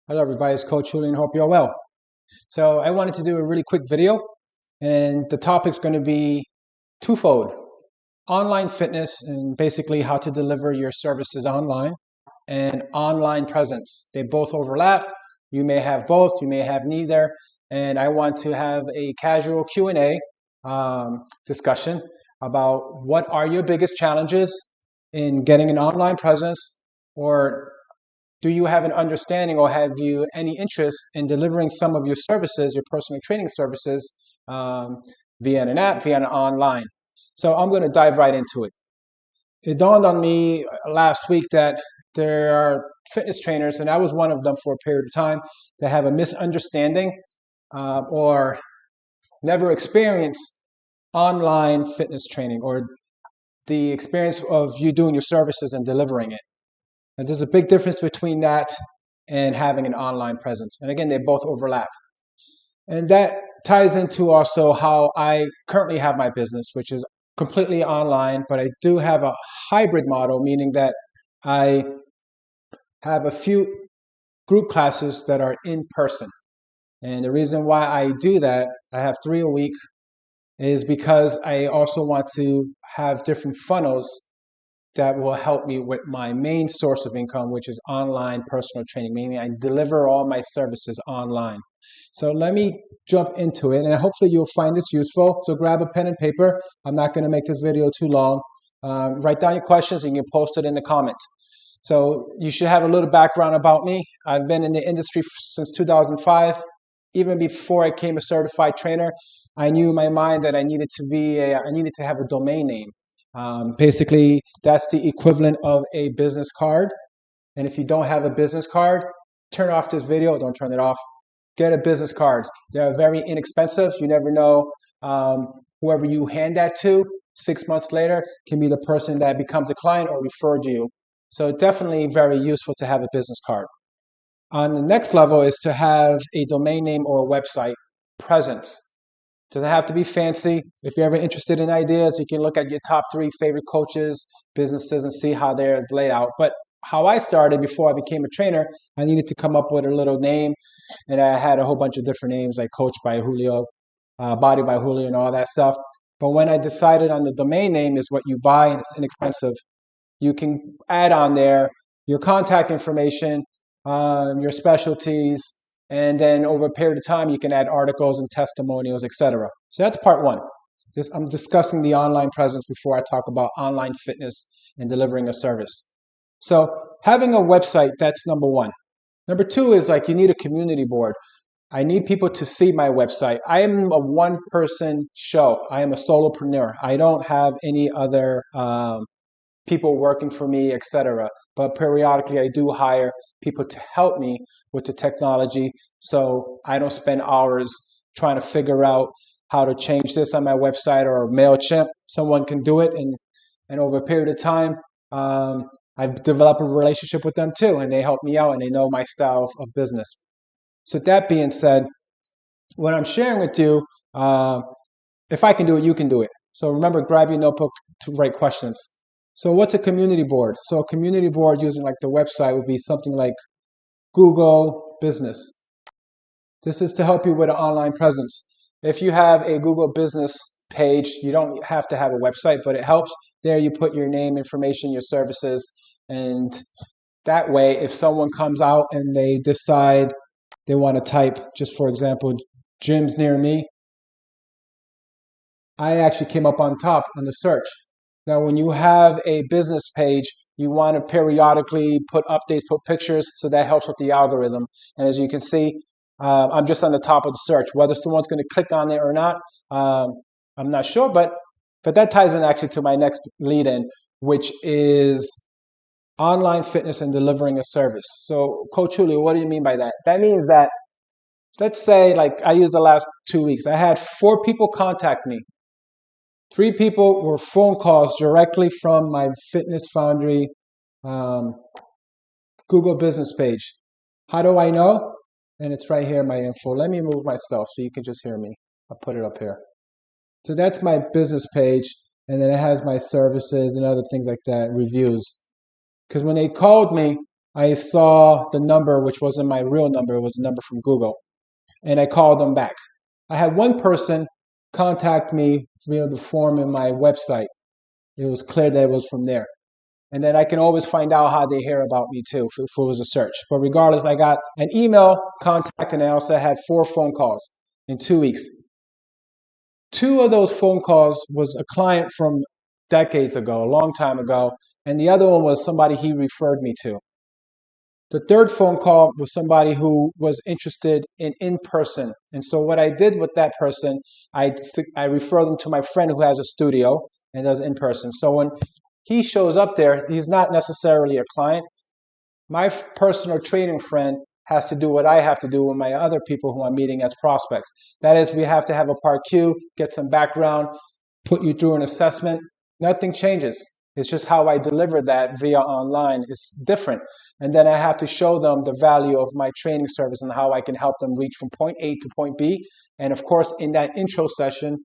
Hello everybody, it's Coach Julian. Hope you're well. So I wanted to do a really quick video, and the topic's going to be twofold: online fitness and basically how to deliver your services online, and online presence. They both overlap. You may have both, you may have neither, and I want to have a casual Q&A discussion about what are your biggest challenges in getting an online presence, or do you have an understanding or have you any interest in delivering some of your services, your personal training services, via an app, via an online? So I'm going to dive right into it. It dawned on me last week that there are fitness trainers, and I was one of them for a period of time, that have a misunderstanding or never experienced online fitness training, or the experience of you doing your services and delivering it. And there's a big difference between that and having an online presence. And again, they both overlap. And that ties into also how I currently have my business, which is completely online, but I do have a hybrid model, meaning that I have a few group classes that are in person. And the reason why I do that, I have 3 a week, is because I also want to have different funnels that will help me with my main source of income, which is online personal training, meaning I deliver all my services online. So let me jump into it, and hopefully you'll find this useful. So grab a pen and paper. I'm not going to make this video too long. Write down your questions and you can post it in the comments. So you should have a little background about me. I've been in the industry since 2005. Even before I became a certified trainer, I knew in my mind that I needed to have a domain name. Basically, that's the equivalent of a business card. And if you don't have a business card, turn off this video. Don't turn it off. Get a business card. They're very inexpensive. You never know, whoever you hand that to 6 months later can be the person that becomes a client or referred you. So definitely very useful to have a business card. On the next level is to have a domain name or a website presence. Doesn't have to be fancy. If you're ever interested in ideas, you can look at your top 3 favorite coaches, businesses, and see how they're laid out. But how I started before I became a trainer, I needed to come up with a little name, and I had a whole bunch of different names like Coach by Julio, Body by Julio, and all that stuff. But when I decided on the domain name is what you buy, and it's inexpensive, you can add on there your contact information, your specialties, and then over a period of time, you can add articles and testimonials, etc. So that's part one. I'm discussing the online presence before I talk about online fitness and delivering a service. So having a website, that's number one. Number two is like you need a community board. I need people to see my website. I am a one-person show. I am a solopreneur. I don't have any other people working for me, etc. But periodically, I do hire people to help me with the technology, so I don't spend hours trying to figure out how to change this on my website or MailChimp. Someone can do it, and over a period of time, I've developed a relationship with them too, and they help me out, and they know my style of business. So that being said, what I'm sharing with you, if I can do it, you can do it. So remember, grab your notebook to write questions. So what's a community board? So a community board using like the website would be something like Google Business. This is to help you with an online presence. If you have a Google Business page, you don't have to have a website, but it helps. There you put your name, information, your services, and that way if someone comes out and they decide they want to type, just for example, gyms near me, I actually came up on top on the search. Now, when you have a business page, you want to periodically put updates, put pictures, so that helps with the algorithm. And as you can see, I'm just on the top of the search. Whether someone's going to click on it or not, I'm not sure, but that ties in actually to my next lead-in, which is online fitness and delivering a service. So, Coach Julio, what do you mean by that? That means that, let's say, like I used the last 2 weeks, I had 4 people contact me. 3 people were phone calls directly from my Fitness Foundry Google business page. How do I know? And it's right here in my info. Let me move myself so you can just hear me. I'll put it up here. So that's my business page, and then it has my services and other things like that, reviews. Because when they called me, I saw the number, which wasn't my real number, it was a number from Google, and I called them back. I had one person contact me via the form in my website. It was clear that it was from there. And then I can always find out how they hear about me too, if it was a search. But regardless, I got an email contact, and I also had 4 phone calls in 2 weeks. 2 of those phone calls was a client from decades ago, a long time ago, and the other one was somebody he referred me to. The 3rd phone call was somebody who was interested in person. And so what I did with that person, I refer them to my friend who has a studio and does in-person. So when he shows up there, he's not necessarily a client. My personal training friend has to do what I have to do with my other people who I'm meeting as prospects. That is, we have to have a part Q, get some background, put you through an assessment. Nothing changes. It's just how I deliver that via online is different. And then I have to show them the value of my training service and how I can help them reach from point A to point B. And of course, in that intro session,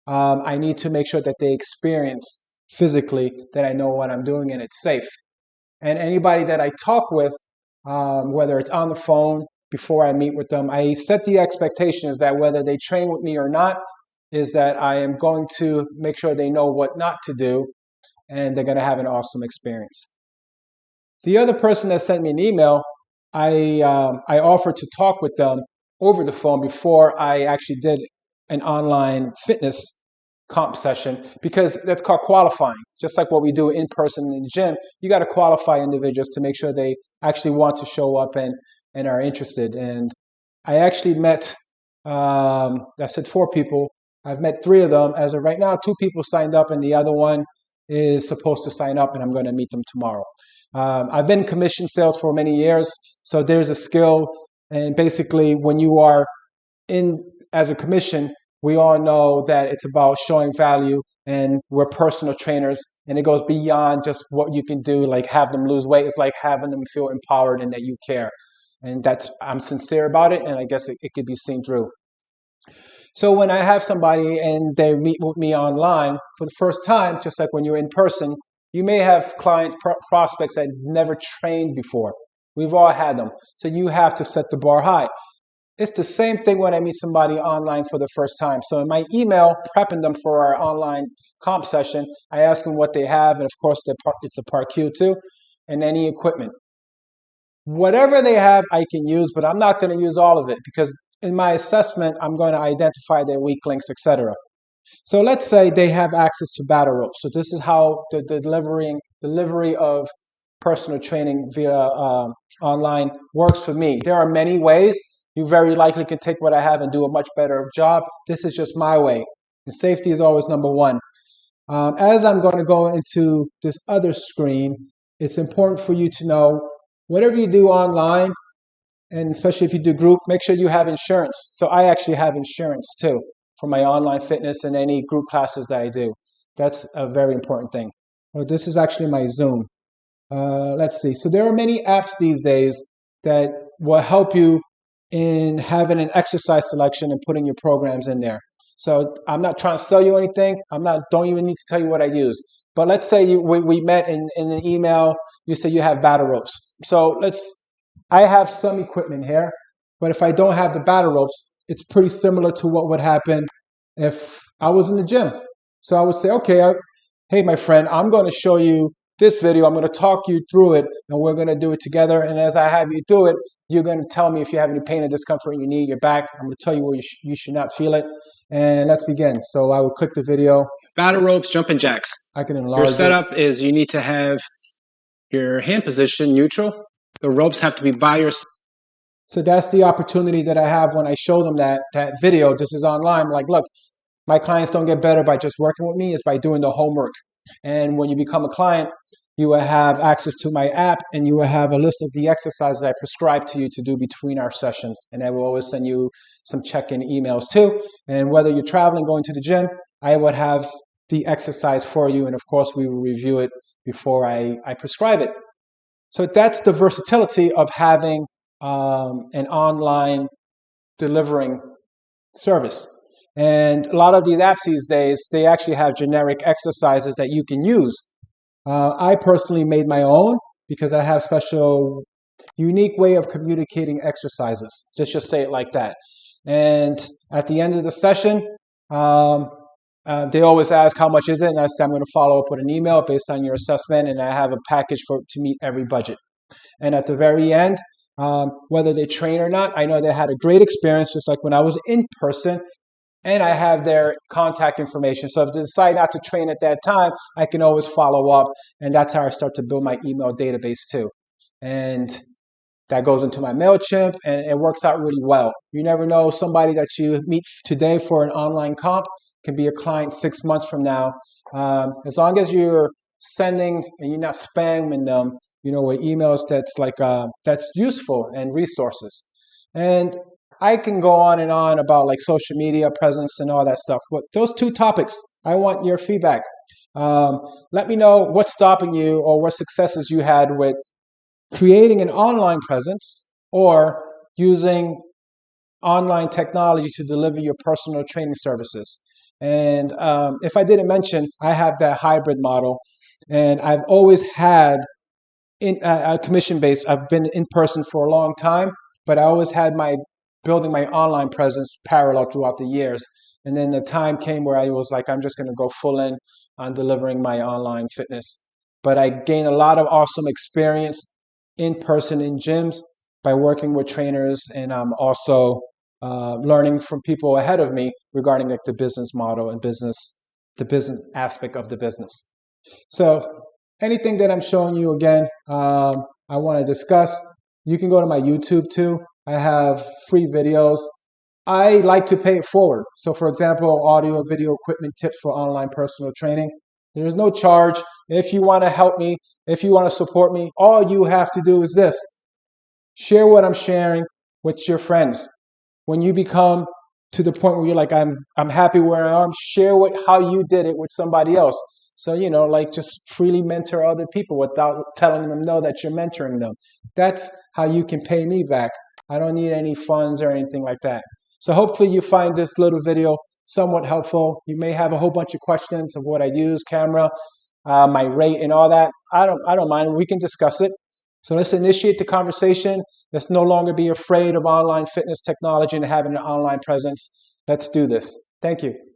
I need to make sure that they experience physically that I know what I'm doing and it's safe. And anybody that I talk with, whether it's on the phone, before I meet with them, I set the expectations that whether they train with me or not, is that I am going to make sure they know what not to do, and they're going to have an awesome experience. The other person that sent me an email, I offered to talk with them over the phone before I actually did an online fitness comp session, because that's called qualifying. Just like what we do in person in the gym, you got to qualify individuals to make sure they actually want to show up and are interested. And I actually met, I said 4 people. I've met 3 of them. As of right now, 2 people signed up, and the other one is supposed to sign up, and I'm going to meet them tomorrow. I've been in commission sales for many years, so there's a skill. And basically, when you are in as a commission, we all know that it's about showing value, and we're personal trainers, and it goes beyond just what you can do, like have them lose weight. It's like having them feel empowered and that you care. And I'm sincere about it, and I guess it could be seen through. So when I have somebody and they meet with me online for the first time, just like when you're in person, you may have client prospects that never trained before. We've all had them. So you have to set the bar high. It's the same thing when I meet somebody online for the first time. So in my email, prepping them for our online comp session, I ask them what they have, and of course it's a part Q too, and any equipment. Whatever they have, I can use, but I'm not going to use all of it, because in my assessment, I'm going to identify their weak links, etc. So let's say they have access to battle ropes. So this is how the delivery of personal training via online works for me. There are many ways. You very likely can take what I have and do a much better job. This is just my way. And safety is always number one. As I'm going to go into this other screen, it's important for you to know whatever you do online, and especially if you do group, make sure you have insurance. So I actually have insurance too for my online fitness and any group classes that I do. That's a very important thing. Well, this is actually my Zoom. Let's see. So there are many apps these days that will help you in having an exercise selection and putting your programs in there. So I'm not trying to sell you anything. Don't even need to tell you what I use. But let's say we met in an email. You say you have battle ropes. So I have some equipment here, but if I don't have the battle ropes, it's pretty similar to what would happen if I was in the gym. So I would say, okay, hey, my friend, I'm going to show you this video. I'm going to talk you through it, and we're going to do it together. And as I have you do it, you're going to tell me if you have any pain or discomfort in your knee, your back. I'm going to tell you where you should not feel it. And let's begin. So I will click the video. Battle ropes, jumping jacks. I can enlarge it. Your setup is you need to have your hand position neutral. The ropes have to be by your side. So that's the opportunity that I have when I show them that video. This is online. I'm like, look, my clients don't get better by just working with me. It's by doing the homework. And when you become a client, you will have access to my app, and you will have a list of the exercises I prescribe to you to do between our sessions. And I will always send you some check-in emails too. And whether you're traveling, going to the gym, I would have the exercise for you. And of course, we will review it before I prescribe it. So that's the versatility of having an online delivering service. And a lot of these apps these days, they actually have generic exercises that you can use. I personally made my own because I have special unique way of communicating exercises. Just say it like that. And at the end of the session, they always ask how much is it, and I say I'm going to follow up with an email based on your assessment, and I have a package to meet every budget. And at the very end, whether they train or not, I know they had a great experience, just like when I was in person, and I have their contact information. So if they decide not to train at that time, I can always follow up, and that's how I start to build my email database too. And that goes into my MailChimp, and it works out really well. You never know, somebody that you meet today for an online comp can be a client 6 months from now. As long as you're sending and you're not spamming them, with emails that's useful and resources. And I can go on and on about like social media presence and all that stuff. But those 2 topics, I want your feedback. Let me know what's stopping you or what successes you had with creating an online presence or using online technology to deliver your personal training services. And if I didn't mention, I have that hybrid model, and I've always had a commission-based. I've been in person for a long time, but I always had building my online presence parallel throughout the years. And then the time came where I was like, I'm just going to go full in on delivering my online fitness. But I gained a lot of awesome experience in person in gyms by working with trainers, and also learning from people ahead of me regarding like the business model and the business aspect of the business. So anything that I'm showing you again, I want to discuss, you can go to my YouTube too. I have free videos. I like to pay it forward. So for example, audio, video equipment tips for online personal training. There's no charge. If you want to help me, if you want to support me, all you have to do is this. Share what I'm sharing with your friends. When you become to the point where you're like, I'm happy where I am, share how you did it with somebody else. So, like just freely mentor other people without telling them no that you're mentoring them. That's how you can pay me back. I don't need any funds or anything like that. So hopefully you find this little video somewhat helpful. You may have a whole bunch of questions of what I use, camera, my rate and all that. I don't mind. We can discuss it. So let's initiate the conversation. Let's no longer be afraid of online fitness technology and having an online presence. Let's do this. Thank you.